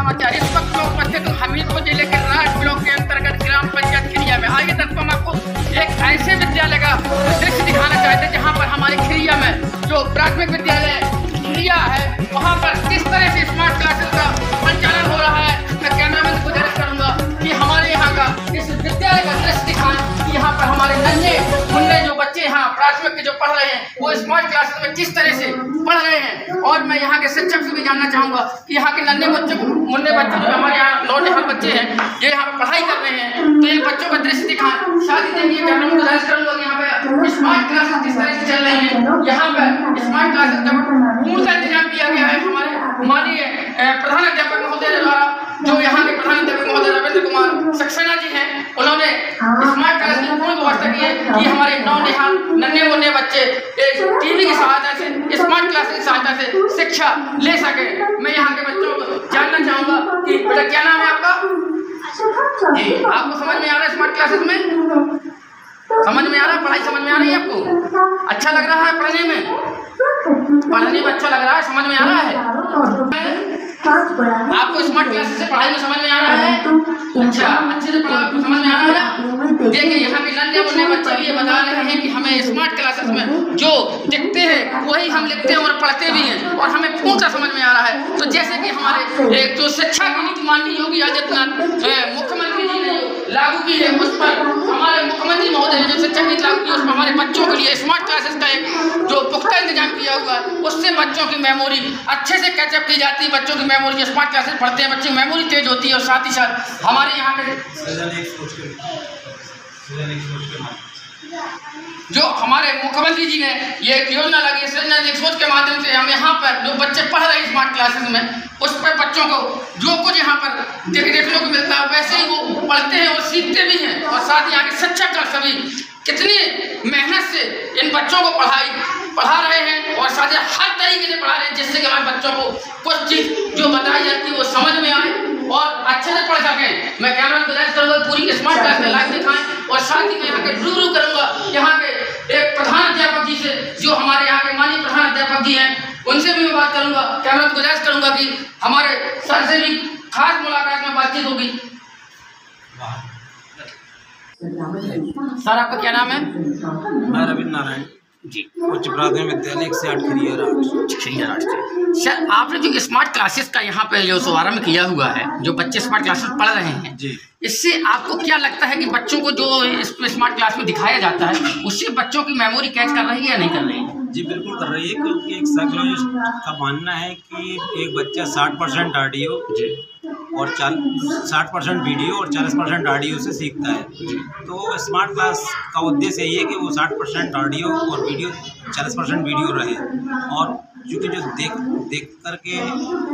समाचार। इस वक्त मैं उपस्थित हूँ हमीरपुर जिले के राज ब्लॉक के अंतर्गत ग्राम पंचायत खिरिया में। आइए दोस्तों हम आपको एक ऐसे विद्यालय का दृश्य दिखाना चाहते हैं जहाँ पर हमारे खिरिया में जो प्राथमिक विद्यालय खिरिया है वहाँ पर किस तरह से स्मार्ट क्लासेस का संचालन हो रहा है। मैं कैमरामैन को गुजारिश करूँगा कि हमारे यहाँ का इस विद्यालय का दृश्य दिखाएं कि यहाँ पर हमारे नन्हे मुन्ने जो बच्चे यहाँ प्राथमिक के जो पढ़ रहे हैं वो स्मार्ट क्लासेस में किस तरह से पढ़ रहे हैं। और मैं यहाँ के शिक्षक से भी जानना चाहूँगा कि यहाँ के नन्हे मुन्ने बच्चे जो हमारे यहाँ नौनिहाल बच्चे हैं ये यहाँ पर पढ़ाई कर रहे हैं तो ये बच्चों का दृश्य दिखाएं। शादी देखिए कैमरा में गुजारिश करूँगा कि यहाँ पे स्मार्ट क्लासेस किस तरह से चल रही हैं। यहाँ पर स्मार्ट क्लासेस का पूर्ण इंतजाम किया गया है हमारे माननीय प्रधान अध्यापक महोदय द्वारा। जो यहाँ के प्रधान अध्यापक महोदय रविंद्र कुमार सक्सेना जी हैं उन्होंने स्मार्ट क्लास की पूर्ण व्यवस्था की है कि हमारे नौनिहाल नन्हे मुन्ने बच्चे टीवी की सहायता से स्मार्ट क्लास की सहायता से शिक्षा ले सके। मैं यहाँ के बच्चों को जानना चाहूँगा कि बेटा क्या नाम है आपका? जी, आपको समझ में आ रहा है स्मार्ट क्लासेस में? समझ में आ रहा है? पढ़ाई समझ में आ रही है आपको? अच्छा लग रहा है पढ़ने में? पढ़ने में अच्छा लग रहा है? समझ में आ रहा है आपको? स्मार्ट क्लासेस से पढ़ाई में समझ में आ रहा है? अच्छा, अच्छे से पढ़ाई समझ में आ रहा है? देखिए यहाँ के नन्हे मुन्ने बच्चे भी ये बता रहे हैं कि हमें स्मार्ट क्लासेस में जो दिखते हैं वही हम लिखते हैं और पढ़ते भी हैं और हमें पूरा समझ में आ रहा है। तो जैसे कि हमारे एक जो शिक्षा की नीति माननीय योगी आदित्यनाथ मुख्यमंत्री जी ने लागू की है उस पर हमारे मुख्यमंत्री महोदय ने जो शिक्षा नीति लागू की है उसमें हमारे बच्चों के लिए स्मार्ट क्लासेस का एक जो पुख्ता इंतजाम किया हुआ है उससे बच्चों की मेमोरी अच्छे से कैचअप की जाती है। बच्चों की मेमोरी स्मार्ट क्लासेस पढ़ते हैं बच्चों की मेमोरी तेज होती है और साथ ही साथ हमारे यहाँ के जो हमारे मुख्यमंत्री जी ने ये योजना लगी है सृजन एक सोच के माध्यम से हम यहाँ पर जो बच्चे पढ़ रहे हैं स्मार्ट क्लासेस में उस पर बच्चों को जो कुछ यहाँ पर देखने को मिलता है वैसे ही वो पढ़ते हैं और सीखते भी हैं। और साथ ही यहाँ के शिक्षक का सभी कितनी मेहनत से इन बच्चों को पढ़ा रहे हैं और साथ ही हर तरीके से पढ़ा रहे हैं जिससे कि हमारे बच्चों को कुछ चीज़ जो बताई जाती है वो समझ में आए और अच्छे से पढ़ सकें। मैं कैमरा में गुजारिश करूँगा पूरी स्मार्ट क्लास में लाइव दिखाएं और साथ ही मैं यहाँ के रूबरू करूँगा यहाँ के एक प्रधान अध्यापक जी से जो हमारे यहाँ के माननीय प्रधान अध्यापक जी हैं उनसे भी मैं बात करूँगा। कैमरा में गुजारिश करूँगा कि हमारे सर से भी खास मुलाकात में बातचीत होगी। सर आपका क्या नाम है? मैं रविंद्र नारायण जी, उच्च प्राथमिक विद्यालय 108 खिरिया राठ से। सर आपने जो स्मार्ट क्लासेस का यहाँ पे जो शुभारंभ किया हुआ है जो बच्चे स्मार्ट क्लासेस पढ़ रहे हैं जी, इससे आपको क्या लगता है कि बच्चों को जो इस स्मार्ट क्लास में दिखाया जाता है उससे बच्चों की मेमोरी कैच कर रही है या नहीं कर रही है? जी बिल्कुल कर रही है क्योंकि एक साइकोलॉजिस्ट का मानना है कि एक बच्चा 60% ऑडियो और 60% वीडियो और 40% ऑडियो से सीखता है। तो स्मार्ट क्लास का उद्देश्य यही है कि वो 60% ऑडियो और वीडियो 40% वीडियो रहे और क्योंकि जो देख करके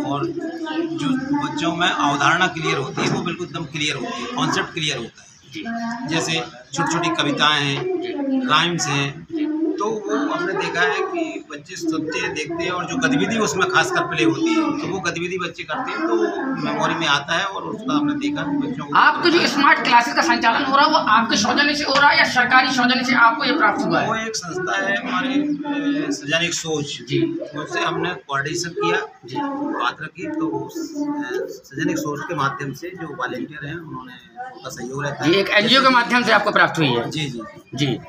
और जो बच्चों में अवधारणा क्लियर होती है वो बिल्कुल एकदम क्लियर होती है, कॉन्सेप्ट क्लियर होता है। जैसे छोटी छोटी कविताएँ हैं, राइम्स हैं, तो वो हमने देखा है कि बच्चे सुनते हैं देखते हैं और जो गतिविधि उसमें खासकर प्ले होती है तो वो गतिविधि बच्चे करते हैं तो मेमोरी में आता है और उसका हमने देखा कि बच्चों को। आपको जो स्मार्ट क्लासेस का संचालन हो रहा है वो आपके सौजन्य से हो रहा है या सरकारी सौजन्य से आपको ये प्राप्त हुआ है? वो एक संस्था है हमारे सृजन सोच जी, उससे हमने कोऑर्डिनेशन किया जी, बात रखी तो सृजन सोच के माध्यम से जो वॉलंटियर हैं उन्होंने उनका सहयोग रहता है। एक एनजीओ के माध्यम से आपको प्राप्त हुई है? जी जी जी।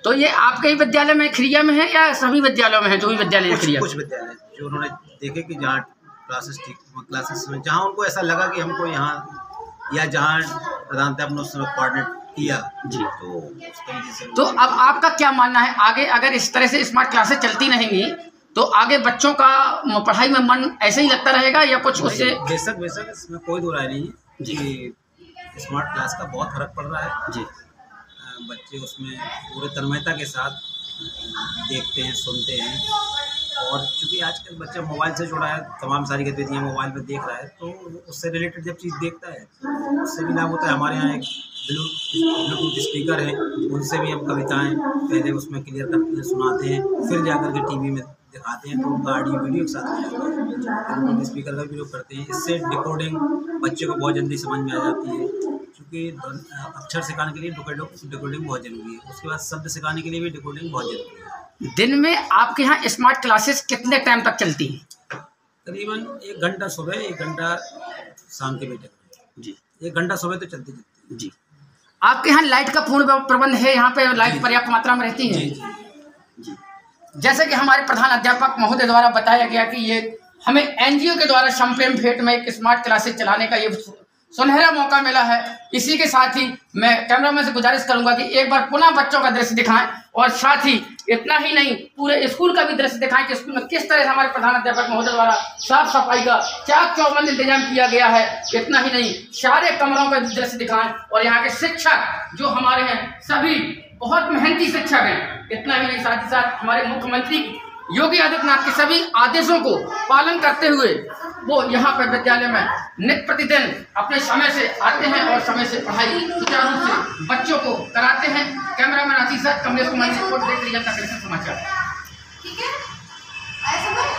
तो ये आपके ही विद्यालय में खिरिया में है या सभी विद्यालयों में है? जो भी विद्यालय खिरिया कुछ विद्यालय जो उन्होंने देखे कि जहाँ क्लासेस में जहाँ उनको ऐसा लगा कि हमको यहाँ या जहाँ प्रधानता अपने उसने कोऑर्डिनेट किया जी तो उस तरीके से। तो अब आपका क्या मानना है आगे अगर इस तरह से स्मार्ट क्लासेस चलती रहेंगी तो आगे बच्चों का पढ़ाई में मन ऐसे ही लगता रहेगा या कुछ उससे? बेशक इसमें कोई दो राय नहीं है जी। स्मार्ट क्लास का बहुत फर्क पड़ रहा है जी। बच्चे उसमें पूरे तन्मयता के साथ देखते हैं, सुनते हैं और चूँकि आजकल बच्चा मोबाइल से जुड़ा है, तमाम सारी गतिविधियाँ मोबाइल में देख रहा है तो उससे रिलेटेड जब चीज़ देखता है उससे भी लाभ होता है। हमारे यहाँ एक ब्लूटूथ स्पीकर है, उनसे भी हम कविताएँ पहले उसमें क्लियर करते हैं, सुनाते हैं, फिर जाकर के टीवी में दिखाते हैं तो उनका ऑडियो वीडियो के साथ हो जाता है। ब्लूटूथ स्पीकर का उपयोग करते हैं, इससे डिकोडिंग बच्चे को बहुत जल्दी समझ में आ जाती है क्योंकि अक्षर सिखाने के लिए डिकोडिंग बहुत ज़रूरी है। उसके बाद शब्द सिखाने के लिए भी डिकोडिंग बहुत ज़रूरी है। दिन में आपके यहाँ स्मार्ट क्लासेस कितने टाइम तक चलती हैं? करीबन 1 घंटा सुबह, 1 घंटा शाम के भी टेक्नोलॉजी जी। 1 घंटा सुबह तो चलती है जी। आपके यहाँ लाइट का पूर्ण प्रबंध है? यहाँ पे लाइट पर्याप्त मात्रा में रहती है? जी जी जी। जैसे कि हमारे प्रधान अध्यापक महोदय द्वारा बताया गया कि ये हमें एनजीओ के द्वारा शमपेम फेट में एक स्मार्ट क्लासेस चलाने का ये सुनहरा मौका मिला है। इसी के साथ ही मैं कैमरामैन से गुजारिश करूंगा कि एक बार पुनः बच्चों का दृश्य दिखाएं और साथ ही इतना ही नहीं पूरे स्कूल का भी दृश्य दिखाएं कि स्कूल में किस तरह से हमारे प्रधान अध्यापक महोदय द्वारा साफ सफाई का चाक चौबंद इंतजाम किया गया है। इतना ही नहीं सारे कमरों का भी दृश्य दिखाएं और यहाँ के शिक्षक जो हमारे हैं सभी बहुत मेहनती शिक्षक हैं। इतना ही नहीं साथ ही साथ हमारे मुख्यमंत्री योगी आदित्यनाथ के सभी आदेशों को पालन करते हुए वो यहाँ पर विद्यालय में नित्य प्रतिदिन अपने समय से आते हैं और समय से पढ़ाई सुचारू रूप से बच्चों को कराते हैं। कैमरामैन आशीष कमलेश कुमार रिपोर्ट देख लीजिए जनता कलेक्शन समाचार। ठीक है।